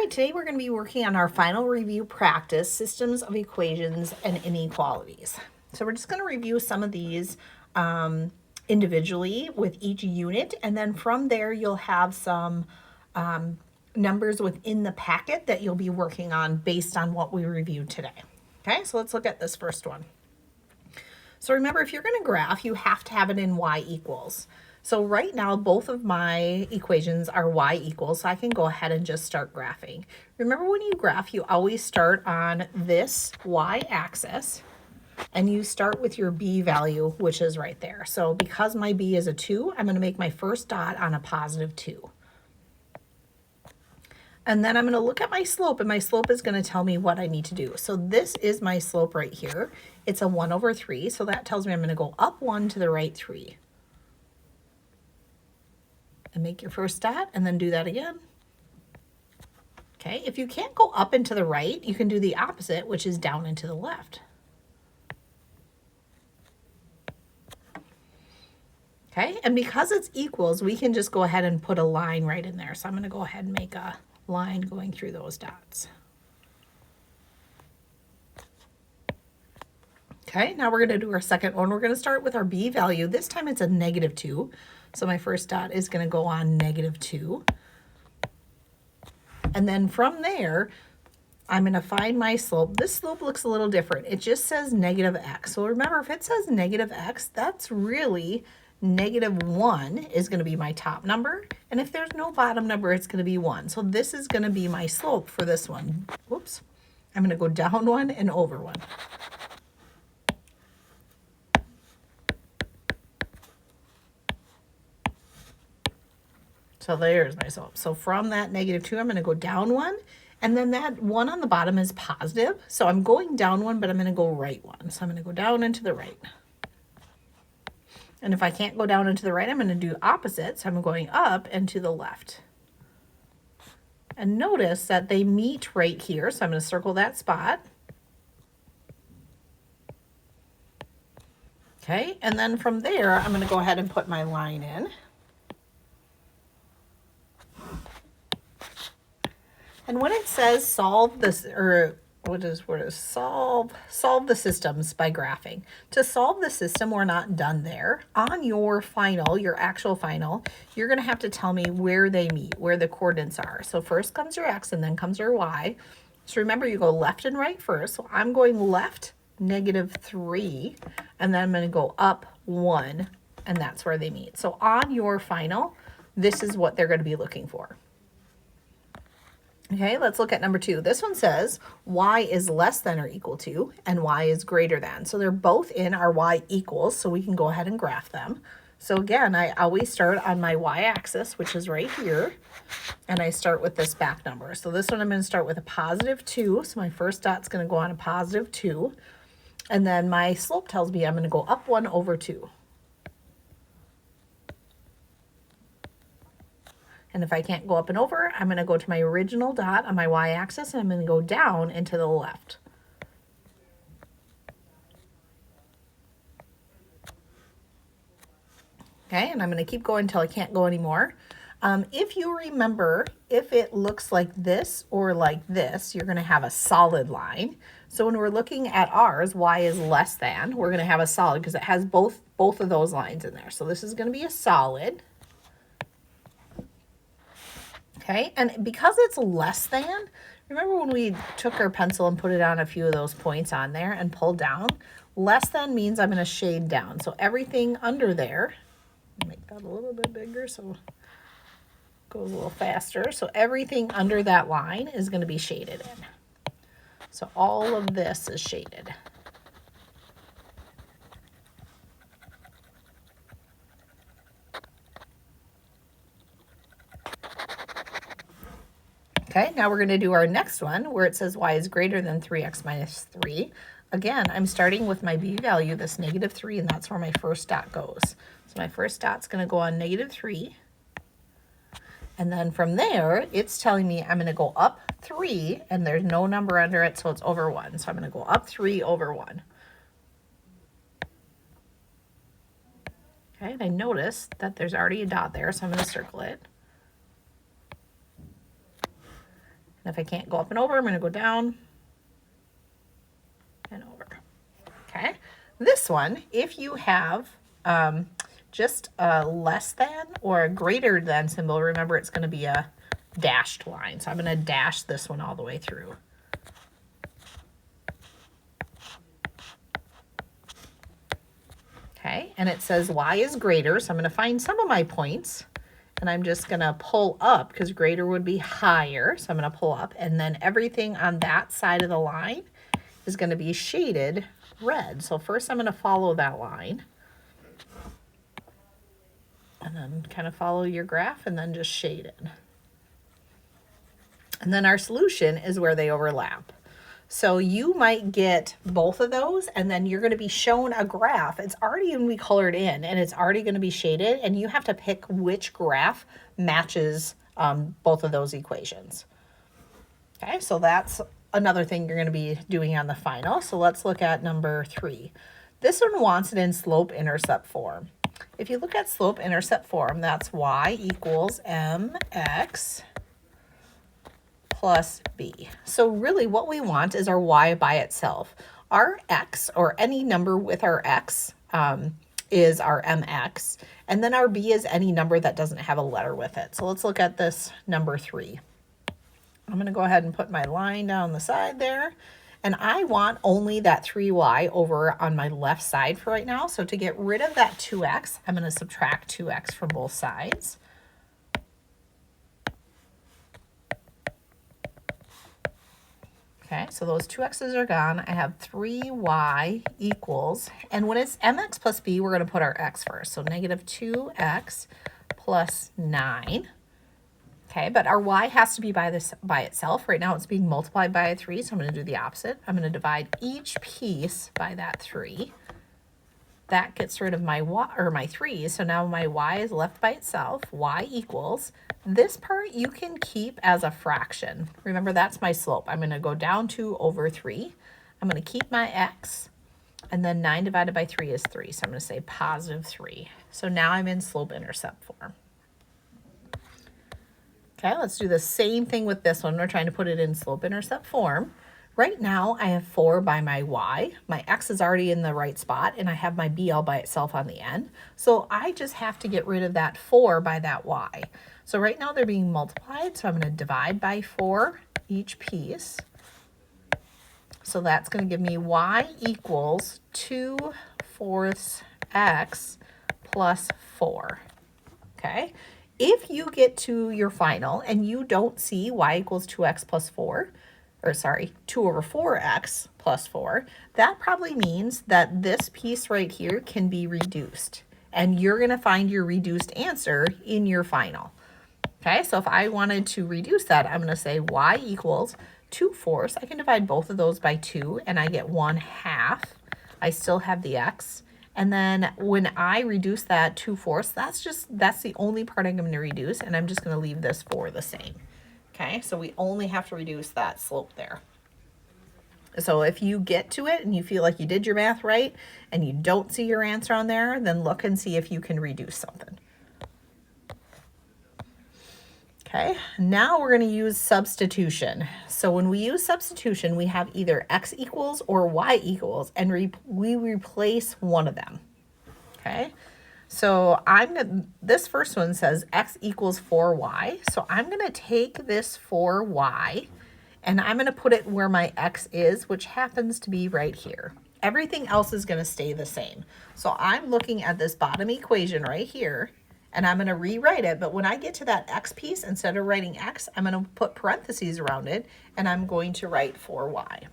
right, today we're going to be working on our final review practice, systems of equations and inequalities. So we're just going to review some of these individually with each unit, and then from there you'll have some numbers within the packet that you'll be working on based on what we reviewed today. Okay, so let's look at this first one. So remember, if you're going to graph, you have to have it in y equals. So right now, both of my equations are y equals, so I can go ahead and just start graphing. Remember, when you graph, you always start on this y-axis, and you start with your b value, which is right there. So because my b is a 2, I'm going to make my first dot on a positive 2. And then I'm going to look at my slope, and my slope is going to tell me what I need to do. So this is my slope right here. It's a 1 over 3, so that tells me I'm going to go up 1 to the right 3. And make your first dot, and then do that again. Okay, if you can't go up and to the right, you can do the opposite, which is down and to the left. Okay, and because it's equals, we can just go ahead and put a line right in there. So I'm going to go ahead and make a line going through those dots. Okay, now we're going to do our second one. We're going to start with our b value. This time it's a negative 2. So my first dot is going to go on negative 2. And then from there, I'm going to find my slope. This slope looks a little different. It just says negative x. So remember, if it says negative x, that's really negative 1 is going to be my top number. And if there's no bottom number, it's going to be 1. So this is going to be my slope for this one. Whoops. I'm going to go down 1 and over 1. So there's my slope. So from that negative 2, I'm going to go down 1. And then that 1 on the bottom is positive. So I'm going down 1, but I'm going to go right 1. So I'm going to go down and to the right. And if I can't go down and to the right, I'm going to do opposite. So I'm going up and to the left. And notice that they meet right here. So I'm going to circle that spot. Okay, and then from there, I'm going to go ahead and put my line in. And when it says solve this, or what is solve the systems by graphing. To solve the system, we're not done there. On your final, your actual final, you're going to have to tell me where they meet, where the coordinates are. So first comes your x and then comes your y. So remember, you go left and right first. So I'm going left, negative 3, and then I'm going to go up 1, and that's where they meet. So on your final, this is what they're going to be looking for. Okay, let's look at number 2. This one says y is less than or equal to, and y is greater than. So they're both in our y equals, so we can go ahead and graph them. So again, I always start on my y-axis, which is right here, and I start with this back number. So this one I'm going to start with a positive 2, so my first dot's going to go on a positive 2, and then my slope tells me I'm going to go up 1 over 2. And if I can't go up and over, I'm going to go to my original dot on my y-axis, and I'm going to go down and to the left. Okay, and I'm going to keep going until I can't go anymore. If you remember, if it looks like this or like this, you're going to have a solid line. So when we're looking at ours, y is less than, we're going to have a solid because it has both of those lines in there. So this is going to be a solid. Okay, and because it's less than, remember when we took our pencil and put it on a few of those points on there and pulled down? Less than means I'm going to shade down. So everything under there, make that a little bit bigger so it goes a little faster. So everything under that line is going to be shaded in. So all of this is shaded. Okay, now we're going to do our next one where it says y is greater than 3x minus 3. Again, I'm starting with my b value, this negative 3, and that's where my first dot goes. So my first dot's going to go on negative 3. And then from there, it's telling me I'm going to go up 3, and there's no number under it, so it's over 1. So I'm going to go up 3 over 1. Okay, and I notice that there's already a dot there, so I'm going to circle it. And if I can't go up and over, I'm going to go down and over. Okay. This one, if you have just a less than or a greater than symbol, remember it's going to be a dashed line. So I'm going to dash this one all the way through. Okay, and it says y is greater, so I'm going to find some of my points, and I'm just going to pull up because greater would be higher, so I'm going to pull up, and then everything on that side of the line is going to be shaded red. So first I'm going to follow that line, and then kind of follow your graph, and then just shade it. And then our solution is where they overlap. So you might get both of those, and then you're going to be shown a graph. It's already going to be colored in, and it's already going to be shaded, and you have to pick which graph matches both of those equations. Okay, so that's another thing you're going to be doing on the final. So let's look at number 3. This one wants it in slope-intercept form. If you look at slope-intercept form, that's y equals mx plus b. So really what we want is our y by itself. Our x, or any number with our x, is our mx, and then our b is any number that doesn't have a letter with it. So let's look at this number 3. I'm going to go ahead and put my line down the side there, and I want only that 3y over on my left side for right now. So to get rid of that 2x, I'm going to subtract 2x from both sides. Okay, so those 2x's are gone. I have 3y equals, and when it's mx plus b, we're going to put our x first. So negative 2x plus 9. Okay, but our y has to be by itself. Right now it's being multiplied by a 3, so I'm going to do the opposite. I'm going to divide each piece by that 3. That gets rid of my y, or my 3, so now my y is left by itself. Y equals, this part you can keep as a fraction. Remember, that's my slope. I'm going to go down 2 over 3. I'm going to keep my x, and then 9 divided by 3 is 3, so I'm going to say positive 3. So now I'm in slope-intercept form. Okay, let's do the same thing with this one. We're trying to put it in slope-intercept form. Right now, I have 4 by my y. My x is already in the right spot, and I have my b all by itself on the end. So I just have to get rid of that 4 by that y. So right now, they're being multiplied, so I'm going to divide by 4 each piece. So that's going to give me y equals 2/4 x plus 4. Okay? If you get to your final and you don't see y equals 2x plus 4, or sorry, 2 over 4x plus 4, that probably means that this piece right here can be reduced. And you're going to find your reduced answer in your final. Okay, so if I wanted to reduce that, I'm going to say y equals 2/4. I can divide both of those by 2, and I get 1/2. I still have the x. And then when I reduce that 2/4, that's the only part I'm going to reduce, and I'm just going to leave this 4 the same. Okay, so we only have to reduce that slope there. So if you get to it and you feel like you did your math right and you don't see your answer on there, then look and see if you can reduce something. Okay, now we're going to use substitution. So when we use substitution, we have either x equals or y equals, and we replace one of them. Okay, so this first one says x equals 4y. So I'm going to take this 4y and I'm going to put it where my x is, which happens to be right here. Everything else is going to stay the same. So I'm looking at this bottom equation right here, and I'm going to rewrite it. But when I get to that x piece, instead of writing x, I'm going to put parentheses around it, and I'm going to write 4y.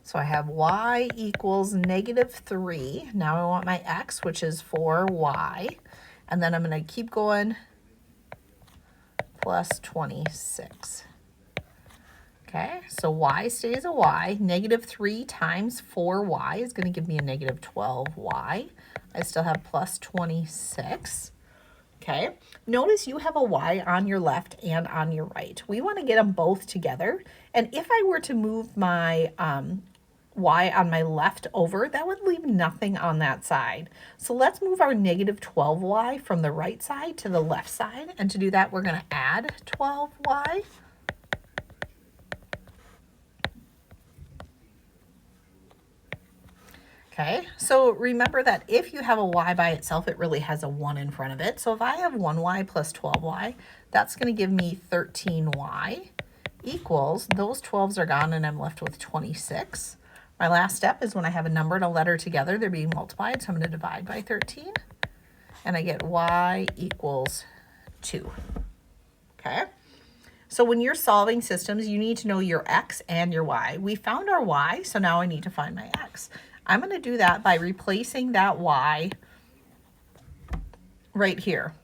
So I have y equals negative 3. Now I want my x, which is 4y. And then I'm going to keep going, plus 26. Okay, so y stays a y. Negative 3 times 4y is going to give me a negative 12y. I still have plus 26. Okay, notice you have a y on your left and on your right. We want to get them both together. And if I were to move my y on my left over, that would leave nothing on that side. So let's move our negative 12y from the right side to the left side. And to do that, we're going to add 12y. Okay, so remember that if you have a y by itself, it really has a 1 in front of it. So if I have 1y plus 12y, that's going to give me 13y equals, those 12s are gone and I'm left with 26. My last step is when I have a number and a letter together, they're being multiplied, so I'm going to divide by 13, and I get y equals 2. Okay, so when you're solving systems, you need to know your x and your y. We found our y, so now I need to find my x. I'm going to do that by replacing that y right here.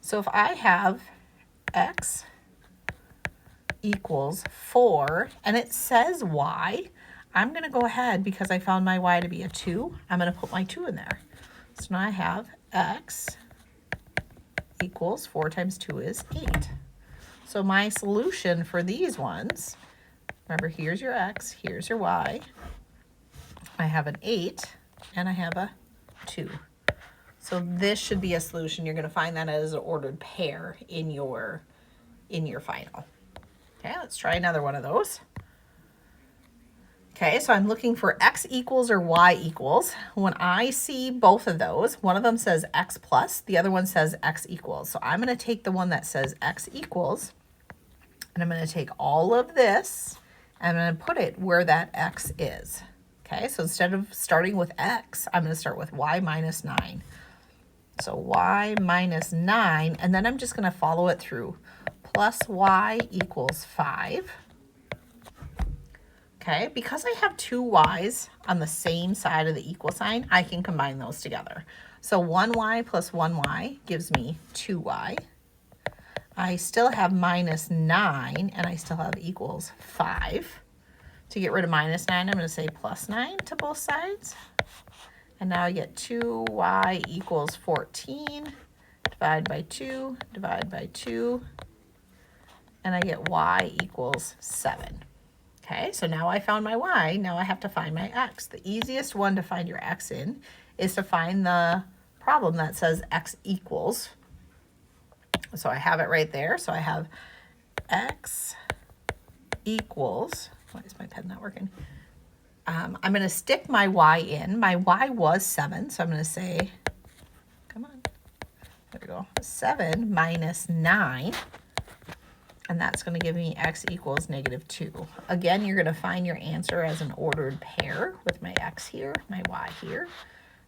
So if I have x equals 4 and it says y, I'm going to go ahead, because I found my y to be a 2, I'm going to put my 2 in there. So now I have x equals 4 times 2 is 8. So my solution for these ones, remember, here's your x, here's your y. I have an 8 and I have a 2. So this should be a solution. You're going to find that as an ordered pair in your final. Okay, let's try another one of those. Okay, so I'm looking for x equals or y equals. When I see both of those, one of them says x plus, the other one says x equals. So I'm going to take the one that says x equals, and I'm going to take all of this, and I'm going to put it where that x is. Okay, so instead of starting with x, I'm going to start with y minus 9. So y minus 9, and then I'm just going to follow it through. Plus y equals 5. Okay, because I have two y's on the same side of the equal sign, I can combine those together. So 1y plus 1y gives me 2y. I still have minus 9, and I still have equals 5. To get rid of minus 9, I'm going to say plus 9 to both sides. And now I get 2y equals 14. Divide by 2, divide by 2. And I get y equals 7. Okay, so now I found my y. Now I have to find my x. The easiest one to find your x in is to find the problem that says x equals. So I have it right there. So I have x equals, why is my pen not working? I'm going to stick my y in. My y was 7, so I'm going to say, come on, there we go, 7 minus 9, and that's going to give me x equals negative 2. Again, you're going to find your answer as an ordered pair with my x here, my y here.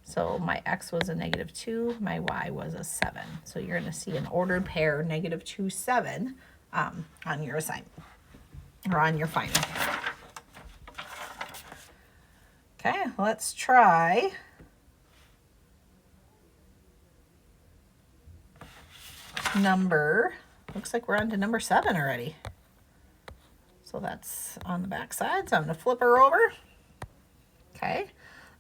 So my x was a negative 2, my y was a 7. So you're going to see an ordered pair, negative 2, 7, on your assignment, or on your final. Okay, let's try looks like we're on to number 7 already. So that's on the back side, so I'm going to flip her over. Okay,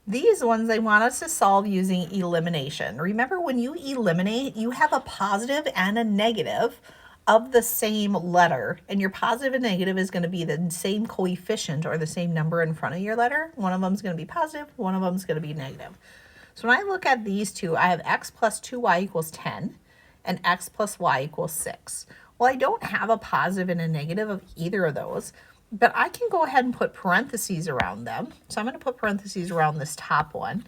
these ones they want us to solve using elimination. Remember, when you eliminate, you have a positive and a negative of the same letter, and your positive and negative is going to be the same coefficient or the same number in front of your letter. One of them is going to be positive, one of them is going to be negative. So when I look at these two, I have x plus 2y equals 10 and x plus y equals 6. Well, I don't have a positive and a negative of either of those, but I can go ahead and put parentheses around them. So I'm going to put parentheses around this top one,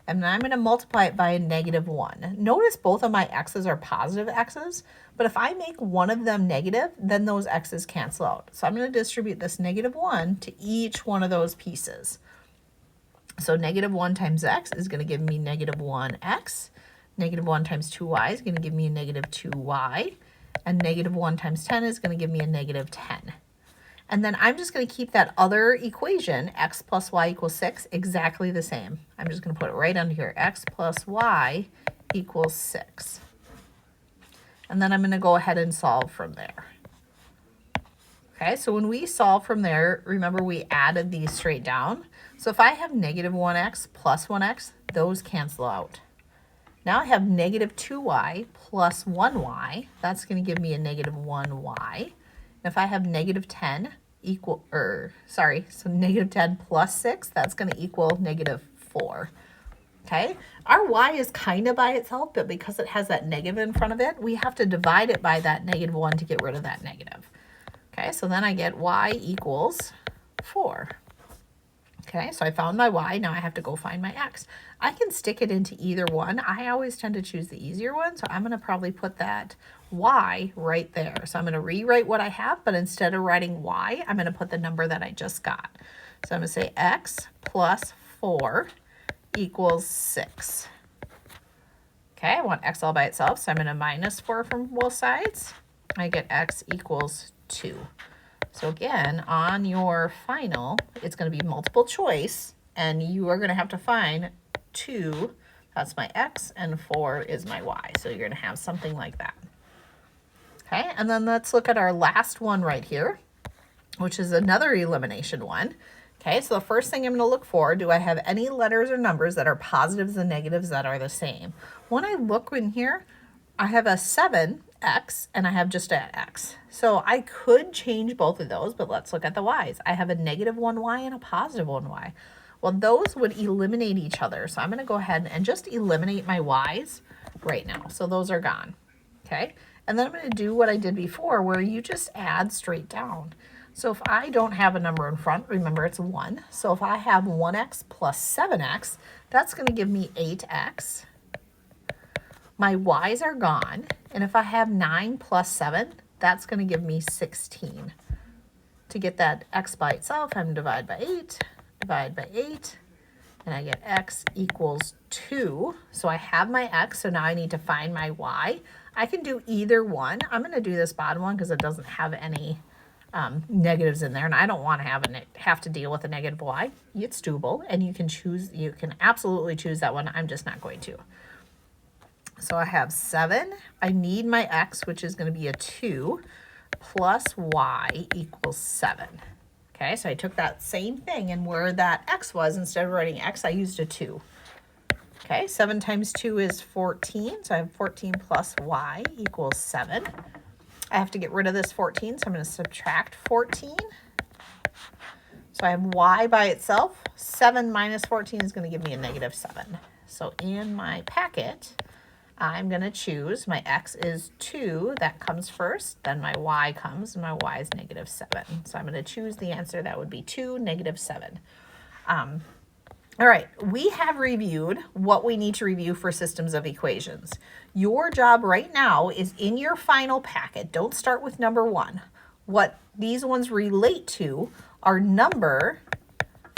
and then I'm going to multiply it by a negative 1. Notice both of my x's are positive x's, but if I make one of them negative, then those x's cancel out. So I'm going to distribute this negative 1 to each one of those pieces. So negative 1 times x is going to give me negative 1x. Negative 1 times 2y is going to give me a negative 2y. And negative 1 times 10 is going to give me a negative 10. And then I'm just going to keep that other equation, x plus y equals 6, exactly the same. I'm just going to put it right under here. X plus y equals 6. And then I'm going to go ahead and solve from there. Okay, so when we solve from there, remember we added these straight down. So if I have negative 1x plus 1x, those cancel out. Now I have negative 2y plus 1y. That's going to give me a negative 1y. If I have negative 10 so negative 10 plus 6, that's going to equal negative 4. Okay, our y is kind of by itself, but because it has that negative in front of it, we have to divide it by that negative 1 to get rid of that negative. Okay, so then I get y equals 4. Okay, so I found my y. Now I have to go find my x. I can stick it into either one. I always tend to choose the easier one, so I'm going to probably put that y right there. So I'm going to rewrite what I have, but instead of writing y, I'm going to put the number that I just got. So I'm going to say x plus 4 equals 6. Okay, I want x all by itself, so I'm going to minus 4 from both sides. I get x equals 2. So again, on your final, it's going to be multiple choice, and you are going to have to find 2, that's my x, and 4 is my y. So you're going to have something like that. Okay, and then let's look at our last one right here, which is another elimination one. Okay, so the first thing I'm going to look for, do I have any letters or numbers that are positives and negatives that are the same? When I look in here, I have a 7x and I have just an x. So I could change both of those, but let's look at the y's. I have a negative 1y and a positive 1y. Well, those would eliminate each other. So I'm going to go ahead and just eliminate my y's right now. So those are gone. Okay, and then I'm going to do what I did before where you just add straight down. So if I don't have a number in front, remember it's 1. So if I have 1x plus 7x, that's going to give me 8x. My y's are gone, and if I have 9 plus 7, that's going to give me 16. To get that x by itself, I'm going to divide by 8, and I get x equals 2. So I have my x, so now I need to find my y. I can do either one. I'm going to do this bottom one because it doesn't have any negatives in there, and I don't want to have to deal with a negative y. It's doable, and you can absolutely choose that one. I'm just not going to. So I have 7. I need my x, which is going to be a 2, plus y equals 7. Okay, so I took that same thing, and where that x was, instead of writing x, I used a 2. Okay, 7 times 2 is 14, so I have 14 plus y equals 7. I have to get rid of this 14, so I'm going to subtract 14. So I have y by itself. 7 minus 14 is going to give me a negative 7. So in my packet, I'm going to choose my x is 2. That comes first. Then my y comes, and my y is negative 7. So I'm going to choose the answer. That would be 2, negative 7. All right, we have reviewed what we need to review for systems of equations. Your job right now is in your final packet. Don't start with number 1. What these ones relate to are number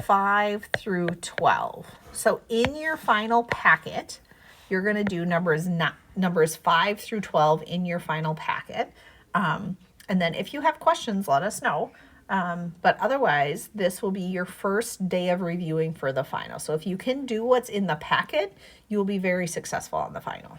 5 through 12. So in your final packet, you're going to do numbers 5 through 12 in your final packet. And then if you have questions, let us know. But otherwise, this will be your first day of reviewing for the final. So if you can do what's in the packet, you will be very successful on the final.